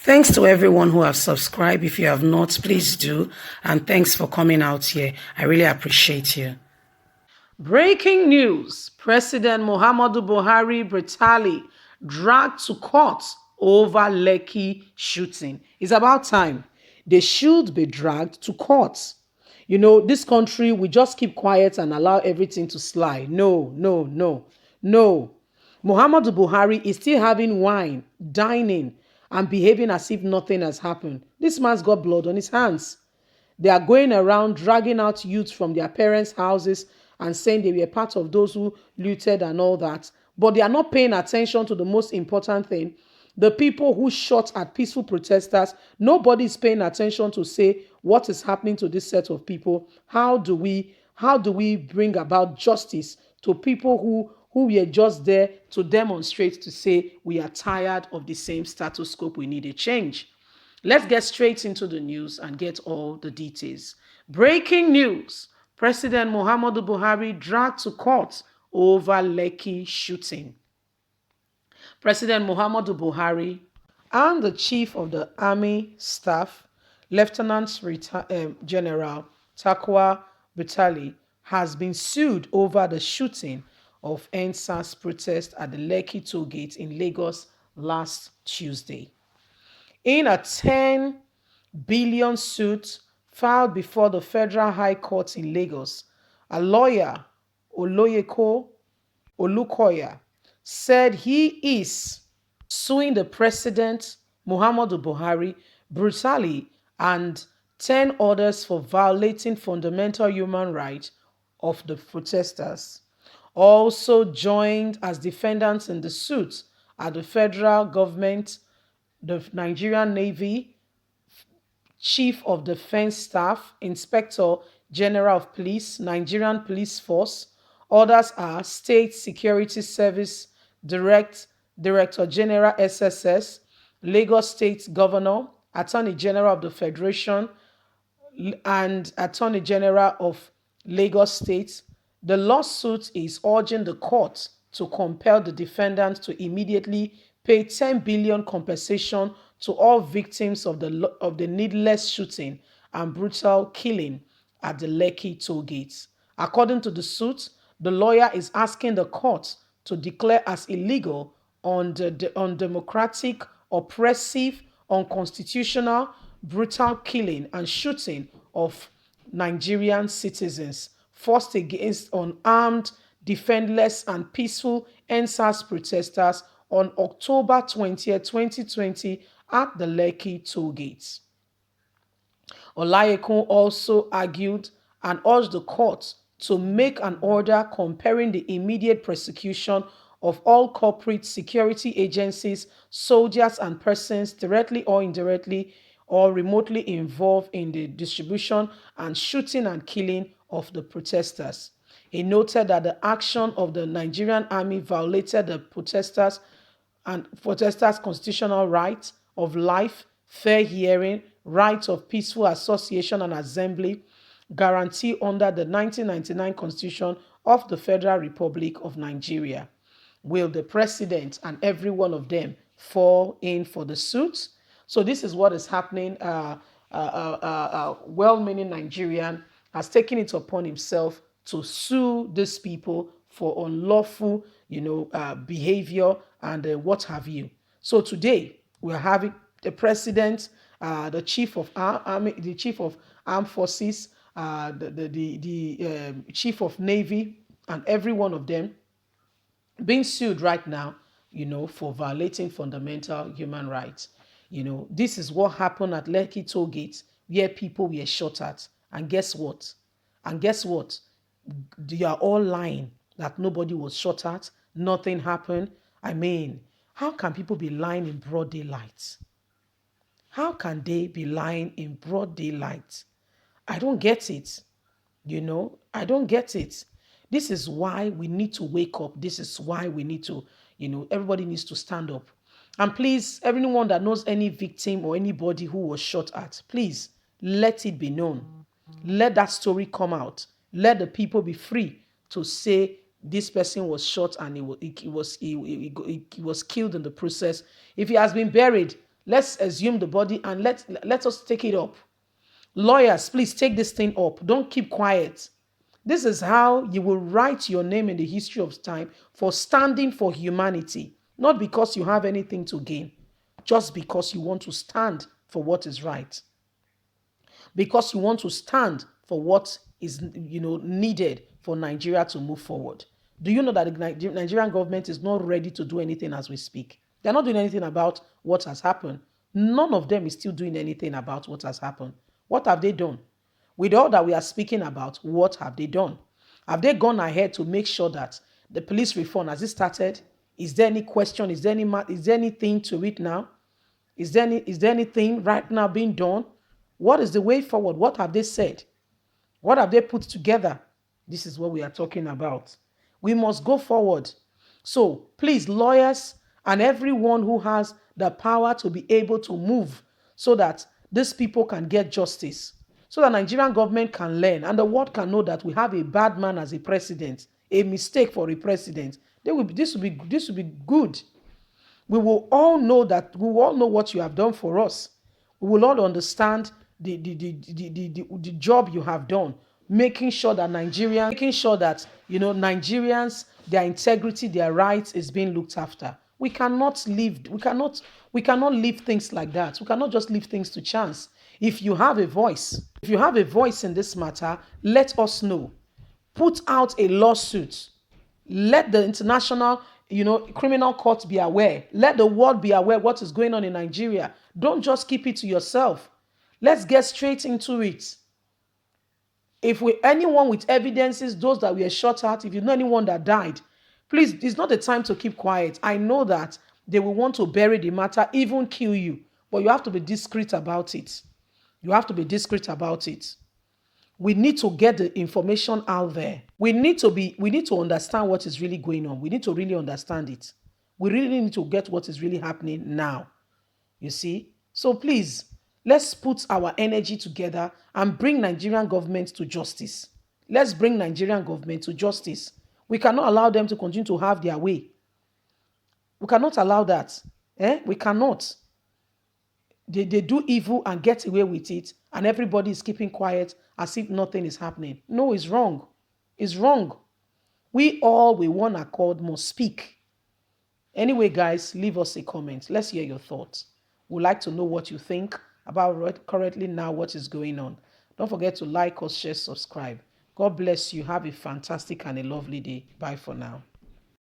Thanks to everyone who have subscribed. If you have not, please do. And thanks for coming out here. I really appreciate you. Breaking news. President Muhammadu Buhari Buratai dragged to court over Lekki shooting. It's about time. They should be dragged to court. You know, this country, we just keep quiet and allow everything to slide. No, no, no, no. Muhammadu Buhari is still having wine, dining, and behaving as if nothing has happened. This man's got blood on his hands. They are going around dragging out youths from their parents' houses and saying they were part of those who looted and all that. But they are not paying attention to the most important thing. The people who shot at peaceful protesters, nobody is paying attention to say what is happening to this set of people. How do we bring about justice to people who were just there to demonstrate, to say we are tired of the same status quo, we need a change. Let's get straight into the news and get all the details. Breaking news. President Muhammadu Buhari dragged to court over Lekki shooting. President Muhammadu Buhari and the Chief of the Army Staff, Lieutenant General Takwa Buratai, has been sued over the shooting of NSAS protest at the Lekki toll gate in Lagos last Tuesday. In a 10 billion suit filed before the Federal High Court in Lagos, a lawyer, Oloyeko Olukoya, said he is suing the president, Muhammadu Buhari, brutally and 10 others for violating fundamental human rights of the protesters. Also joined as defendants in the suit are the federal government, the Nigerian Navy, Chief of Defense Staff, Inspector General of Police, Nigerian Police Force. Others are State Security Service Director General SSS, Lagos State Governor, Attorney General of the Federation, and Attorney General of Lagos State. The lawsuit is urging the court to compel the defendants to immediately pay 10 billion compensation to all victims of the needless shooting and brutal killing at the Lekki toll gates. According to the suit, the lawyer is asking the court to declare as illegal undemocratic, oppressive, unconstitutional, brutal killing and shooting of Nigerian citizens forced against unarmed, defenseless, and peaceful NSAS protesters on October 20th, 2020 at the Lekki toll gates. Olayekun also argued and urged the court to make an order comparing the immediate prosecution of all corporate security agencies, soldiers, and persons directly or indirectly or remotely involved in the distribution and shooting and killing of the protesters. He noted that the action of the Nigerian army violated the protesters' constitutional rights of life, fair hearing, right of peaceful association and assembly, guaranteed under the 1999 Constitution of the Federal Republic of Nigeria. Will the president and every one of them fall in for the suit? So this is what is happening. Well-meaning Nigerian has taken it upon himself to sue these people for unlawful, behavior and what have you. So today we are having the president, the chief of army, the chief of armed forces, the chief of navy, and every one of them being sued right now, for violating fundamental human rights. This is what happened at Lekki toll gate where people were shot at. And guess what? They are all lying that nobody was shot at, nothing happened. I mean, how can people be lying in broad daylight? How can they be lying in broad daylight? I don't get it. I don't get it. This is why we need to wake up. This is why we need to, everybody needs to stand up. And please, everyone that knows any victim or anybody who was shot at, please let it be known. Let that story come out. Let the people be free to say this person was shot and he was killed in the process. If he has been buried, Let's exhume the body and let us take it up. Lawyers, please take this thing up. Don't keep quiet. This is how you will write your name in the history of time for standing for humanity, not because you have anything to gain, just because you want to stand for what is right, because you want to stand for what is needed for Nigeria to move forward. Do you know that the Nigerian government is not ready to do anything as we speak? They're not doing anything about what has happened. None of them is still doing anything about what has happened. What have they done? With all that we are speaking about, what have they done? Have they gone ahead to make sure that the police reform, has it started? Is there any question? Is there anything to it now? Is there anything right now being done? What is the way forward? What have they said? What have they put together? This is what we are talking about. We must go forward. So please, lawyers and everyone who has the power to be able to move so that these people can get justice, so that Nigerian government can learn and the world can know that we have a bad man as a president, a mistake for a president. This will be good. We will all know what you have done for us. We will all understand the job you have done, making sure that Nigerians, their integrity, their rights is being looked after. We cannot leave things like that. We cannot just leave things to chance. If you have a voice in this matter, let us know. Put out a lawsuit. Let the international, criminal court be aware. Let the world be aware what is going on in Nigeria. Don't just keep it to yourself. Let's get straight into it. If anyone with evidences, those that were shot at, if you know anyone that died, please, it's not the time to keep quiet. I know that they will want to bury the matter, even kill you, but you have to be discreet about it. You have to be discreet about it. We need to get the information out there. We need to understand what is really going on. We need to really understand it. We really need to get what is really happening now. You see? So please, let's put our energy together and bring Nigerian government to justice. Let's bring Nigerian government to justice. We cannot allow them to continue to have their way. We cannot allow that. We cannot. They do evil and get away with it, and everybody is keeping quiet as if nothing is happening. No, it's wrong. It's wrong. We all, with one accord, must speak. Anyway, guys, leave us a comment. Let's hear your thoughts. We'd like to know what you think about currently now what is going on. Don't forget to like us, share, subscribe. God bless you. Have a fantastic and a lovely day. Bye for now.